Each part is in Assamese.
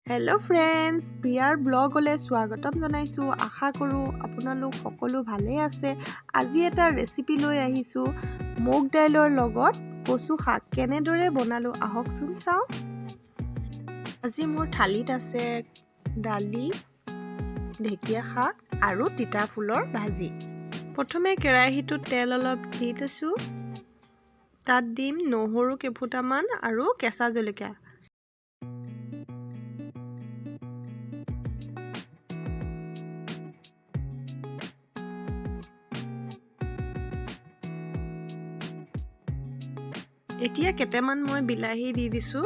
हेलो फ्रेंड्स प्रियार ब्लगले स्वागतम जनाइছো आशा करूँ আপোনালোক সকলো ভালে আছে আজি এটা ৰেচিপি লৈ আহিছো মুগ দাইলৰ লগত কচু শাক কেনেদৰে বনালো আহকচোন চাও আজি মোৰ থালিত আছে দালি ঢেকিয়া শাক আৰু তিতা ফুলৰ ভাজি প্ৰথমে কেৰাহীটোত তেল অলপ দি দিছো তাত দিম নহৰু কেফুটামান আৰু কেঁচা জলকীয়া এতিয়া কেটেমান মই বিলাহী দি দিছো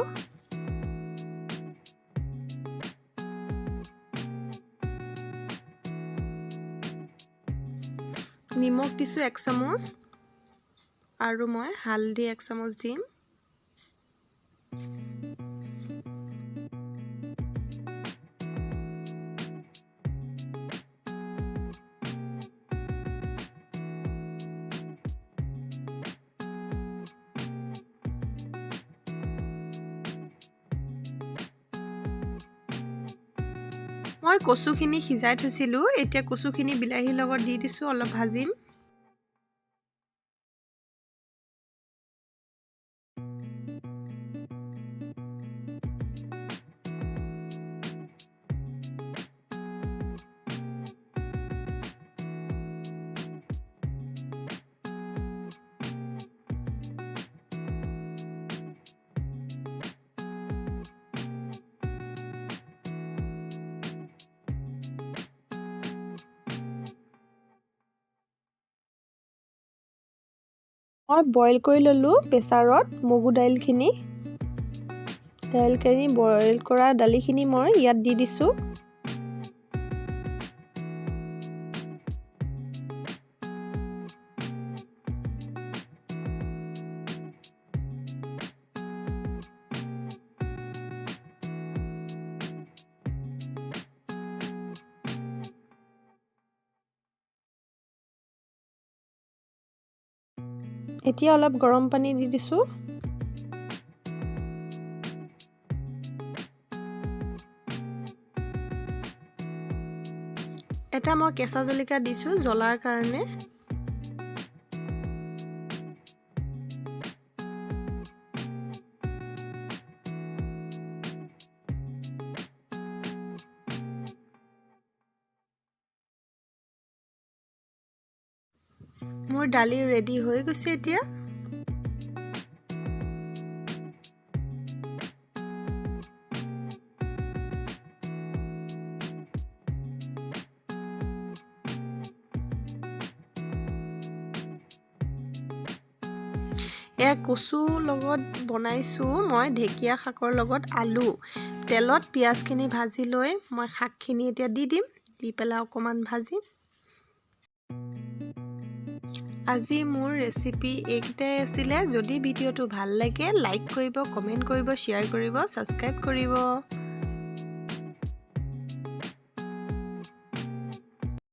নিমখ দিছো 1 চামুচ আৰু মই হালধি 1 চামুচ দিম মই কচুখিনি সিজাই থৈছিলো এতিয়া কচুখিনি বিলাহীৰ লগত দি দিছো অলপ ভাজিম মই বইল কৰি ললো প্ৰেছাৰত মগু দাইলখিনি বইল কৰা দালিখিনি মই ইয়াত দি দিছো এতিয়া অলপ গৰম পানী দি দিছো এটা মই কেঁচা জলকীয়া দিছো জ্বলাৰ কাৰণে মোৰ দালি ৰেডি হৈ গৈছে এতিয়া কচু লগত বনাইছো মই ঢেকিয়া শাকৰ লগত আলু তেলত পিয়াজখিনি ভাজি লৈ মই শাকখিনি এতিয়া দি দিম দি পেলাই অকমান ভাজিম আজি মোৰ ৰেচিপি এইকেইটাই আছিলে যদি ভিডিঅ'টো ভাল লাগে লাইক কৰিব কমেন্ট কৰিব শ্বেয়াৰ কৰিব সাবস্ক্ৰাইব কৰিব